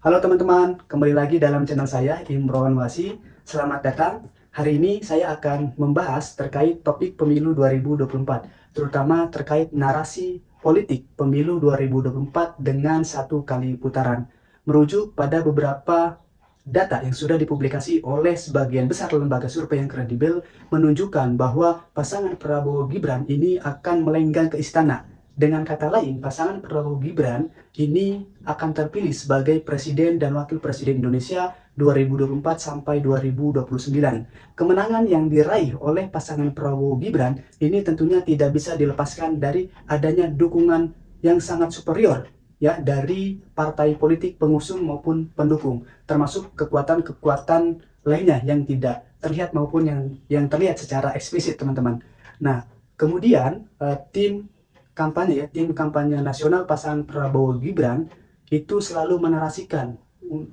Halo teman-teman, kembali lagi dalam channel saya Imron Wasi. Selamat datang. Hari ini saya akan membahas terkait topik pemilu 2024, terutama terkait narasi politik pemilu 2024 dengan satu kali putaran. Merujuk pada beberapa data yang sudah dipublikasi oleh sebagian besar lembaga survei yang kredibel menunjukkan bahwa pasangan Prabowo Gibran ini akan melenggang ke istana. Dengan kata lain, pasangan Prabowo Gibran ini akan terpilih sebagai Presiden dan Wakil Presiden Indonesia 2024 sampai 2029. Kemenangan yang diraih oleh pasangan Prabowo Gibran ini tentunya tidak bisa dilepaskan dari adanya dukungan yang sangat superior ya dari partai politik pengusung maupun pendukung, termasuk kekuatan-kekuatan lainnya yang tidak terlihat maupun yang terlihat secara eksplisit, teman-teman. Nah, kemudian tim kampanye nasional pasangan Prabowo Gibran itu selalu menarasikan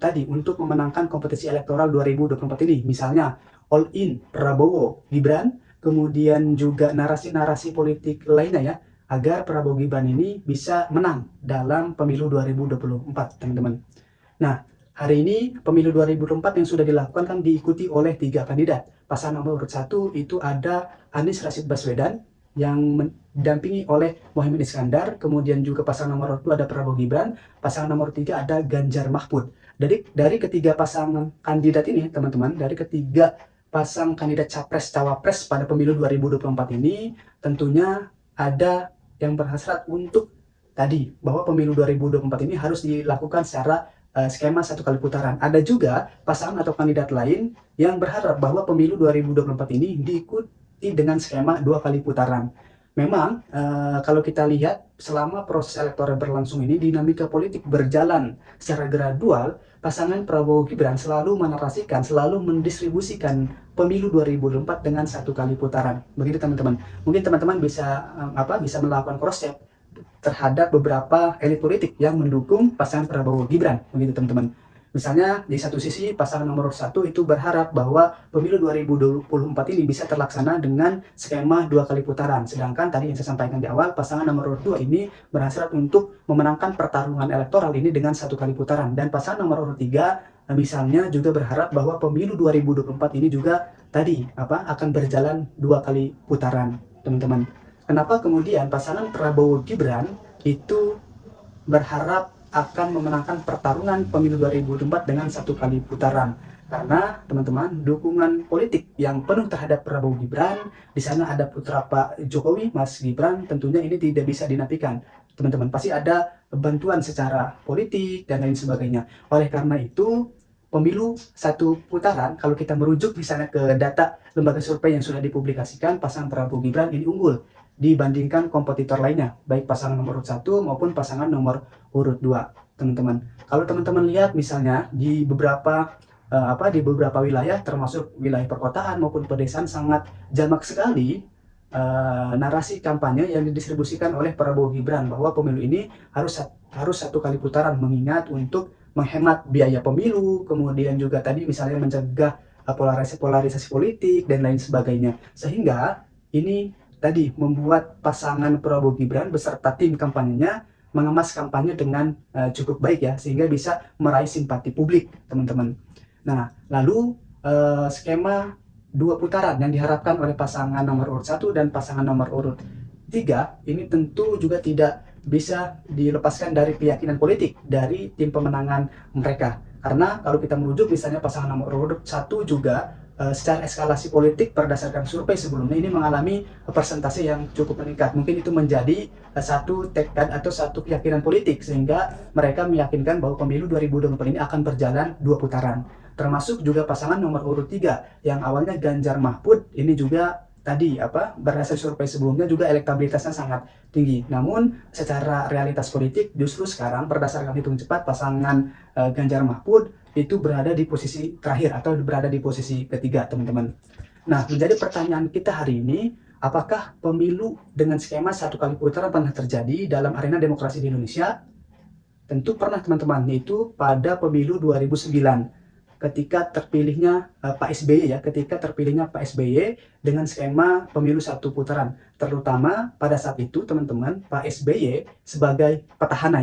tadi untuk memenangkan kompetisi elektoral 2024 ini. Misalnya all in Prabowo Gibran, kemudian juga narasi-narasi politik lainnya ya, agar Prabowo Gibran ini bisa menang dalam pemilu 2024, teman-teman. Nah, hari ini pemilu 2024 yang sudah dilakukan kan diikuti oleh 3 kandidat. Pasangan nomor urut 1 itu ada Anies Rashid Baswedan yang mendampingi oleh Mohaimin Iskandar, kemudian juga pasangan nomor 2 ada Prabowo Gibran, pasangan nomor 3 ada Ganjar Mahfud. Dari ketiga pasangan kandidat ini, teman-teman, dari ketiga pasang kandidat capres-cawapres pada pemilu 2024 ini, tentunya ada yang berhasrat untuk tadi bahwa pemilu 2024 ini harus dilakukan secara skema satu kali putaran. Ada juga pasangan atau kandidat lain yang berharap bahwa pemilu 2024 ini diikuti dengan skema 2 kali putaran. Memang kalau kita lihat selama proses elektoral berlangsung ini, dinamika politik berjalan secara gradual. Pasangan Prabowo Gibran selalu menarasikan, selalu mendistribusikan pemilu 2024 dengan 1 kali putaran. Begitu, teman-teman. Mungkin teman-teman bisa melakukan cross check terhadap beberapa elit politik yang mendukung pasangan Prabowo Gibran, begitu, teman-teman. Misalnya di satu sisi pasangan nomor 1 itu berharap bahwa pemilu 2024 ini bisa terlaksana dengan skema 2 kali putaran. Sedangkan tadi yang saya sampaikan di awal, pasangan nomor 2 ini berhasrat untuk memenangkan pertarungan elektoral ini dengan 1 kali putaran. Dan pasangan nomor 3 misalnya juga berharap bahwa pemilu 2024 ini juga tadi akan berjalan 2 kali putaran, teman-teman. Kenapa kemudian pasangan Prabowo Gibran itu berharap akan memenangkan pertarungan pemilu 2024 dengan 1 kali putaran? Karena teman-teman, dukungan politik yang penuh terhadap Prabowo Gibran, di sana ada putra Pak Jokowi, Mas Gibran, tentunya ini tidak bisa dinafikan. Teman-teman, pasti ada bantuan secara politik dan lain sebagainya. Oleh karena itu, pemilu 1 putaran, kalau kita merujuk misalnya ke data lembaga survei yang sudah dipublikasikan, pasangan Prabowo Gibran ini unggul dibandingkan kompetitor lainnya, baik pasangan nomor urut 1 maupun pasangan nomor urut 2, teman-teman. Kalau teman-teman lihat misalnya di beberapa wilayah, termasuk wilayah perkotaan maupun pedesaan, sangat jamak sekali narasi kampanye yang didistribusikan oleh Prabowo Gibran bahwa pemilu ini harus 1 kali putaran, mengingat untuk menghemat biaya pemilu, kemudian juga tadi misalnya mencegah polarisasi politik dan lain sebagainya. Sehingga ini tadi membuat pasangan Prabowo Gibran beserta tim kampanyenya mengemas kampanye dengan cukup baik ya, sehingga bisa meraih simpati publik, teman-teman. Nah, lalu skema 2 putaran yang diharapkan oleh pasangan nomor urut 1 dan pasangan nomor urut 3 ini tentu juga tidak bisa dilepaskan dari keyakinan politik dari tim pemenangan mereka. Karena kalau kita merujuk misalnya pasangan nomor urut 1 juga secara eskalasi politik berdasarkan survei sebelumnya ini mengalami persentase yang cukup meningkat. Mungkin itu menjadi satu tekad atau satu keyakinan politik, sehingga mereka meyakinkan bahwa pemilu 2024 ini akan berjalan 2 putaran. Termasuk juga pasangan nomor urut 3 yang awalnya Ganjar Mahfud, ini juga tadi berdasarkan survei sebelumnya juga elektabilitasnya sangat tinggi. Namun secara realitas politik justru sekarang berdasarkan hitung cepat pasangan Ganjar Mahfud itu berada di posisi terakhir atau berada di posisi ketiga, teman-teman. Nah, menjadi pertanyaan kita hari ini, apakah pemilu dengan skema 1 kali putaran pernah terjadi dalam arena demokrasi di Indonesia? Tentu pernah, teman-teman, yaitu pada pemilu 2009 ketika terpilihnya Pak SBY dengan skema pemilu 1 putaran. Terutama pada saat itu, teman-teman, Pak SBY sebagai petahana.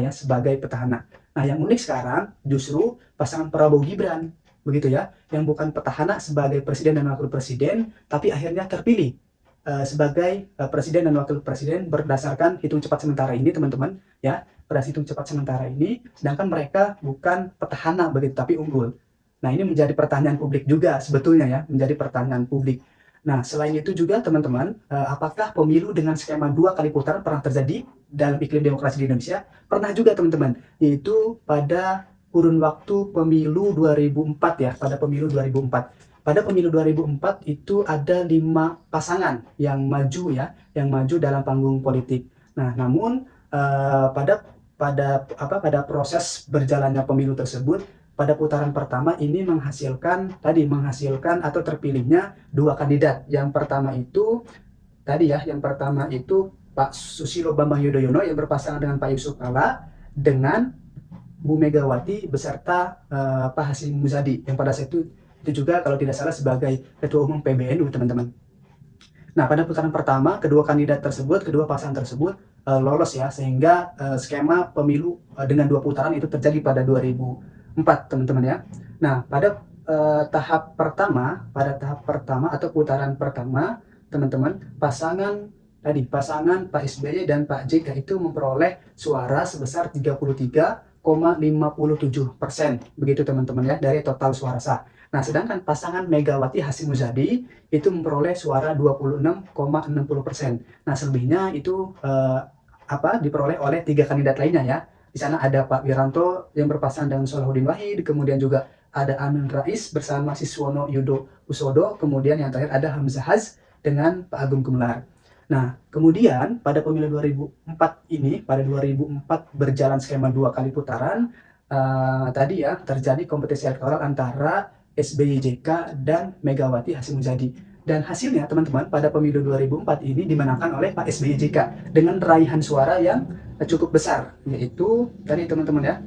Nah, yang unik sekarang justru pasangan Prabowo Gibran, begitu ya, yang bukan petahana sebagai presiden dan wakil presiden, tapi akhirnya terpilih sebagai presiden dan wakil presiden berdasarkan hitung cepat sementara ini, teman-teman, ya, berdasarkan hitung cepat sementara ini, sedangkan mereka bukan petahana begitu, tapi unggul. Nah, ini menjadi pertanyaan publik juga sebetulnya ya, menjadi pertanyaan publik. Nah, selain itu juga teman-teman, apakah pemilu dengan skema 2 kali putaran pernah terjadi dalam iklim demokrasi di Indonesia? Pernah juga teman-teman, yaitu pada kurun waktu pemilu 2004 ya, pada pemilu 2004. Pada pemilu 2004 itu ada 5 pasangan yang maju ya, yang maju dalam panggung politik. Nah, namun pada proses berjalannya pemilu tersebut, pada putaran pertama ini menghasilkan atau terpilihnya 2 kandidat. Yang pertama itu Pak Susilo Bambang Yudhoyono yang berpasangan dengan Pak Yusuf Kalla dengan Bu Megawati beserta Pak Hasyim Muzadi yang pada saat itu juga kalau tidak salah sebagai Ketua Umum PBNU, teman-teman. Nah, pada putaran pertama, kedua pasangan tersebut lolos ya, sehingga skema pemilu dengan 2 putaran itu terjadi pada 2004, teman-teman ya. Nah, pada tahap pertama atau putaran pertama, teman-teman, pasangan Pak SBY dan Pak JK itu memperoleh suara sebesar 33,57%, begitu teman-teman ya, dari total suara sah. Nah, sedangkan pasangan Megawati Hasyim Muzadi itu memperoleh suara 26,60%. Nah, selebihnya itu diperoleh oleh 3 kandidat lainnya ya. Di sana ada Pak Wiranto yang berpasangan dengan Solahuddin Wahid, kemudian juga ada Amin Rais bersama Siswono Yudo Husodo, kemudian yang terakhir ada Hamzah Haz dengan Pak Agung Gumelar. Nah, kemudian pada pemilu 2004 berjalan skema 2 kali putaran, terjadi kompetisi elektoral antara SBY JK dan Megawati Hasyim Muzadi. Dan hasilnya teman-teman pada pemilu 2004 ini dimenangkan oleh Pak SBY JK dengan raihan suara yang cukup besar, yaitu tadi teman-teman ya,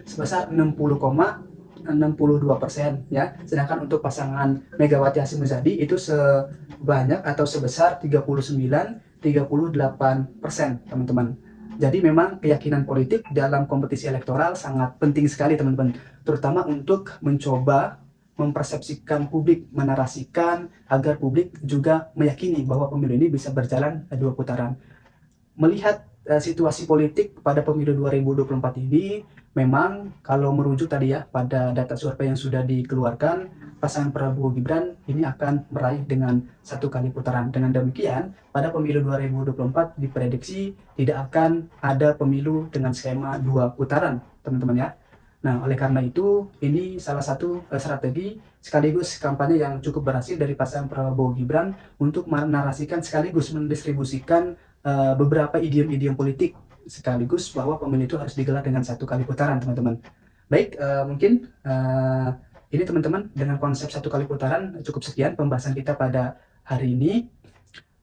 sebesar 60,62% ya. Sedangkan untuk pasangan Megawati Hasyim Muzadi itu sebanyak atau sebesar 39,38%, teman-teman. Jadi memang keyakinan politik dalam kompetisi elektoral sangat penting sekali, teman-teman, terutama untuk mencoba mempersepsikan publik, menarasikan agar publik juga meyakini bahwa pemilu ini bisa berjalan 2 putaran. Melihat situasi politik pada pemilu 2024 ini, memang kalau merujuk tadi ya pada data survei yang sudah dikeluarkan, pasangan Prabowo Gibran ini akan meraih dengan 1 kali putaran. Dengan demikian, pada pemilu 2024 diprediksi tidak akan ada pemilu dengan skema 2 putaran, teman-teman ya. Nah, oleh karena itu, ini salah satu strategi sekaligus kampanye yang cukup berhasil dari pasangan Prabowo Gibran untuk menarasikan sekaligus mendistribusikan beberapa idiom-idiom politik sekaligus bahwa pemilu itu harus digelar dengan 1 kali putaran, teman-teman. Baik, mungkin ini teman-teman dengan konsep 1 kali putaran cukup sekian pembahasan kita pada hari ini.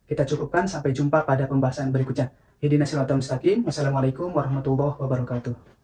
Kita cukupkan, sampai jumpa pada pembahasan berikutnya. Ihdinas siratal mustaqim. Wassalamualaikum warahmatullahi wabarakatuh.